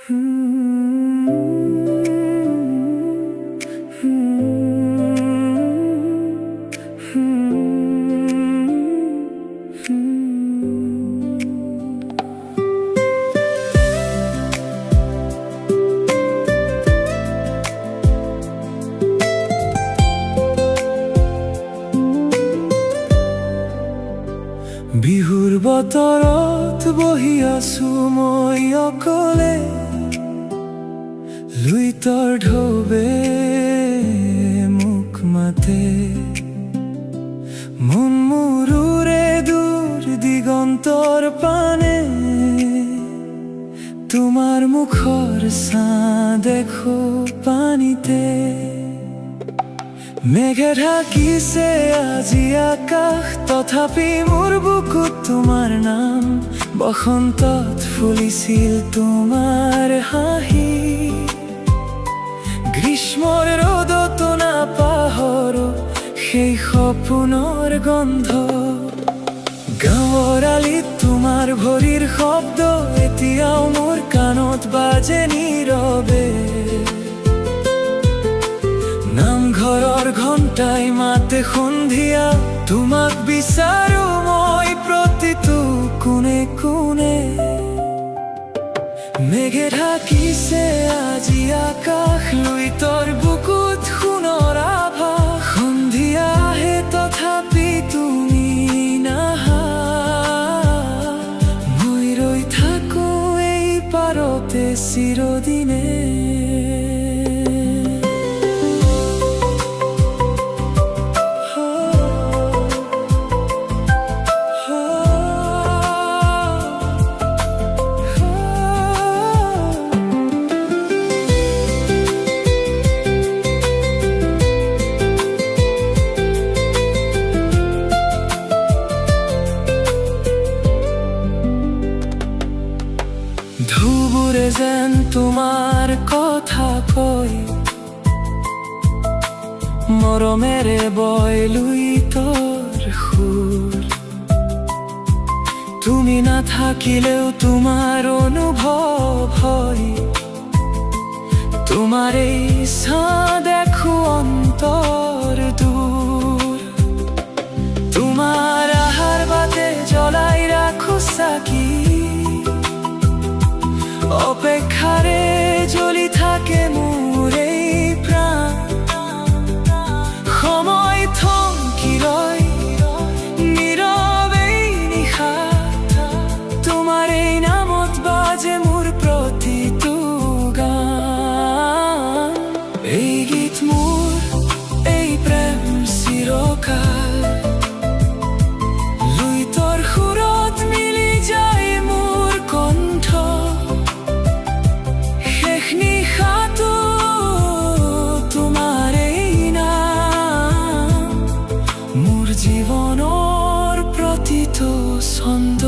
বিহুৰ বতৰত বহি আছো মই অকলে, লুইতৰ ঢৌৱে মোক মাতে, মন মোৰ উৰে দূৰ দিগন্তৰ পানে, তোমাৰ মুখৰ ছাঁ দেখো পানীতে। মেঘে ঢাকিছে আজি আকাশ, তথাপি মোৰ বুকুত তোমাৰ নাম। বসন্তত ফুলিছিল তোমাৰ হাঁহি, গ্ৰীষ্মৰ ৰ'দতো নাপাহৰো সেই সপোনৰ গন্ধ। গাঁৱৰ আলিত তোমাৰ ভৰিৰ শব্দ এতিয়াও মোৰ কাণত বাজে নীৰৱে। নামঘৰৰ ঘণ্টাই মাতে সন্ধিয়া, তোমাক বিচাৰো মই প্ৰতিটো কোণে কোণে। মেঘে ঢাকিছে আজি আকাশ, লুইতৰ বুকুত সোণৰ আভাস। সন্ধিয়া আহে তথাপি তুমি নাহা, মই ৰৈ থাকো এই পাৰতে চিৰদিনে। ঢৌবোৰে যেন তোমাৰ কথা কয়, মৰমেৰে বয় লুইতৰ সুৰ। তুমি নাথাকিলেও তোমাৰ অনুভৱ হয়, তোমাৰ এই ছাঁ দেখো অন্তৰ দূৰ। তোমাৰ আহাৰ বাটে জ্বলাই ৰাখো চাকি, অপেক্ষাৰে জ্বলি থাকে মোৰ এই প্ৰাণ। সময় থমকি ৰয় নীৰৱেই নিশা, তোমাৰ এই নামত বাজে মোৰ প্ৰতিটো গান। এই গীত মোৰ, এই প্ৰেম চিৰকাল, লুইতৰ সুৰত মিলি যায় মোৰ কণ্ঠ। নিশাটো তোমাৰ এই নাম, মোৰ জীৱনৰ প্ৰতিটো ছন্দ।